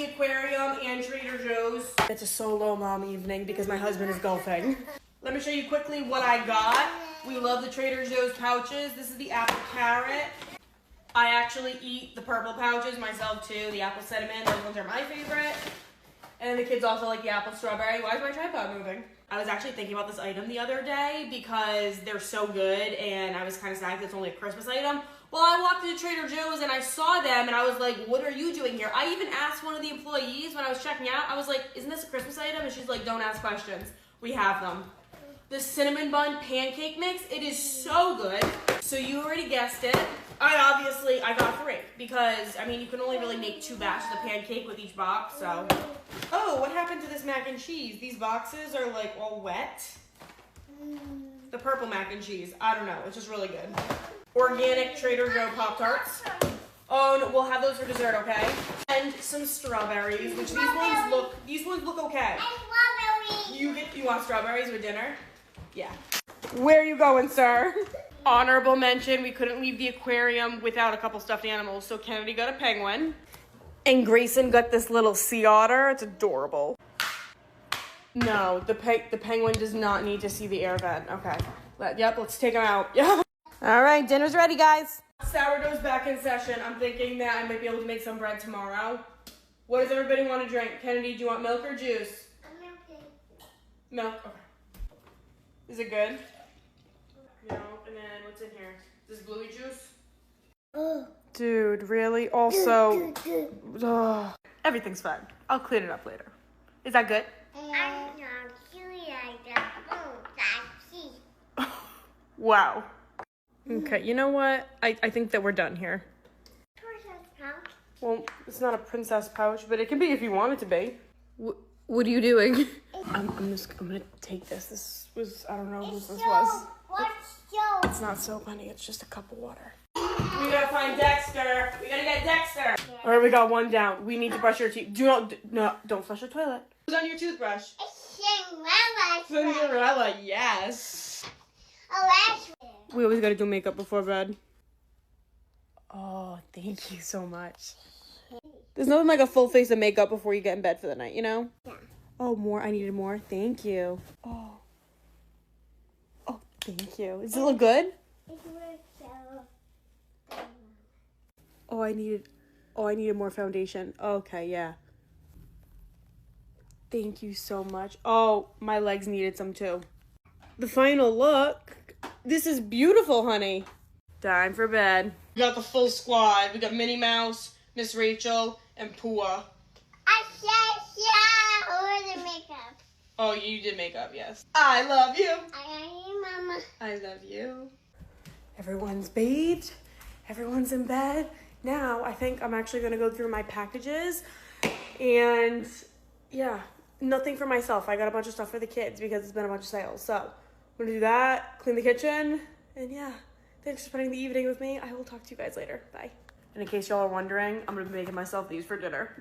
the aquarium and Trader Joe's. It's a solo mom evening because my husband is golfing. Let me show you quickly what I got. We love the Trader Joe's pouches. This is the apple carrot. I actually eat the purple pouches myself too. The apple cinnamon, those ones are my favorite. And the kids also like the apple strawberry. Why is my tripod moving? I was actually thinking about this item the other day because they're so good and I was kind of sad that it's only a Christmas item. Well, I walked into Trader Joe's and I saw them and I was like, what are you doing here? I even asked one of the employees when I was checking out, I was like, isn't this a Christmas item? And she's like, don't ask questions. We have them. The cinnamon bun pancake mix, it is so good. So you already guessed it. I got 3 because, I mean, you can only really make 2 batches of pancake with each box, so. Oh, what happened to this mac and cheese? These boxes are like all wet. The purple mac and cheese, I don't know, it's just really good. Organic Trader Joe Pop-Tarts. Oh, no, we'll have those for dessert, okay? And some strawberries, which these ones look okay. You want strawberries with dinner? Yeah. Where are you going, sir? Honorable mention, we couldn't leave the aquarium without a couple stuffed animals, so Kennedy got a penguin. And Grayson got this little sea otter. It's adorable. No, the penguin does not need to see the air vent. Okay. Yep, let's take him out. Yeah. All right, dinner's ready, guys. Sourdough's back in session. I'm thinking that I might be able to make some bread tomorrow. What does everybody want to drink? Kennedy, do you want milk or juice? Milk. Okay. Is it good? No. And then what's in here? Is this bluey juice? Dude, really? Also, everything's fine. I'll clean it up later. Is that good? Wow. Okay, you know what? I think that we're done here. Well, it's not a princess pouch, but it can be if you want it to be. What are you doing? I'm gonna take this. This was, I don't know who this was. It's not soap, honey. It's just a cup of water. We gotta find Dexter. We gotta get Dexter. All right, we got one down. We need to brush your teeth. Don't flush your toilet. Who's on your toothbrush? Cinderella, yes. We always gotta do makeup before bed. Oh, thank you so much. There's nothing like a full face of makeup before you get in bed for the night, you know? Yeah. Oh, more. I needed more. Thank you. Oh, thank you. Does it look good? Oh, I needed more foundation. Okay, yeah. Thank you so much. Oh, my legs needed some too. The final look. This is beautiful, honey. Time for bed. We got the full squad. We got Minnie Mouse, Miss Rachel, and Pua. Makeup. Oh, you did makeup, yes. I love you. I love you, Mama. I love you. Everyone's bathed. Everyone's in bed. Now, I think I'm actually going to go through my packages. And, yeah, nothing for myself. I got a bunch of stuff for the kids because it's been a bunch of sales. So, I'm going to do that, clean the kitchen, and, yeah. Thanks for spending the evening with me. I will talk to you guys later. Bye. And in case y'all are wondering, I'm going to be making myself these for dinner.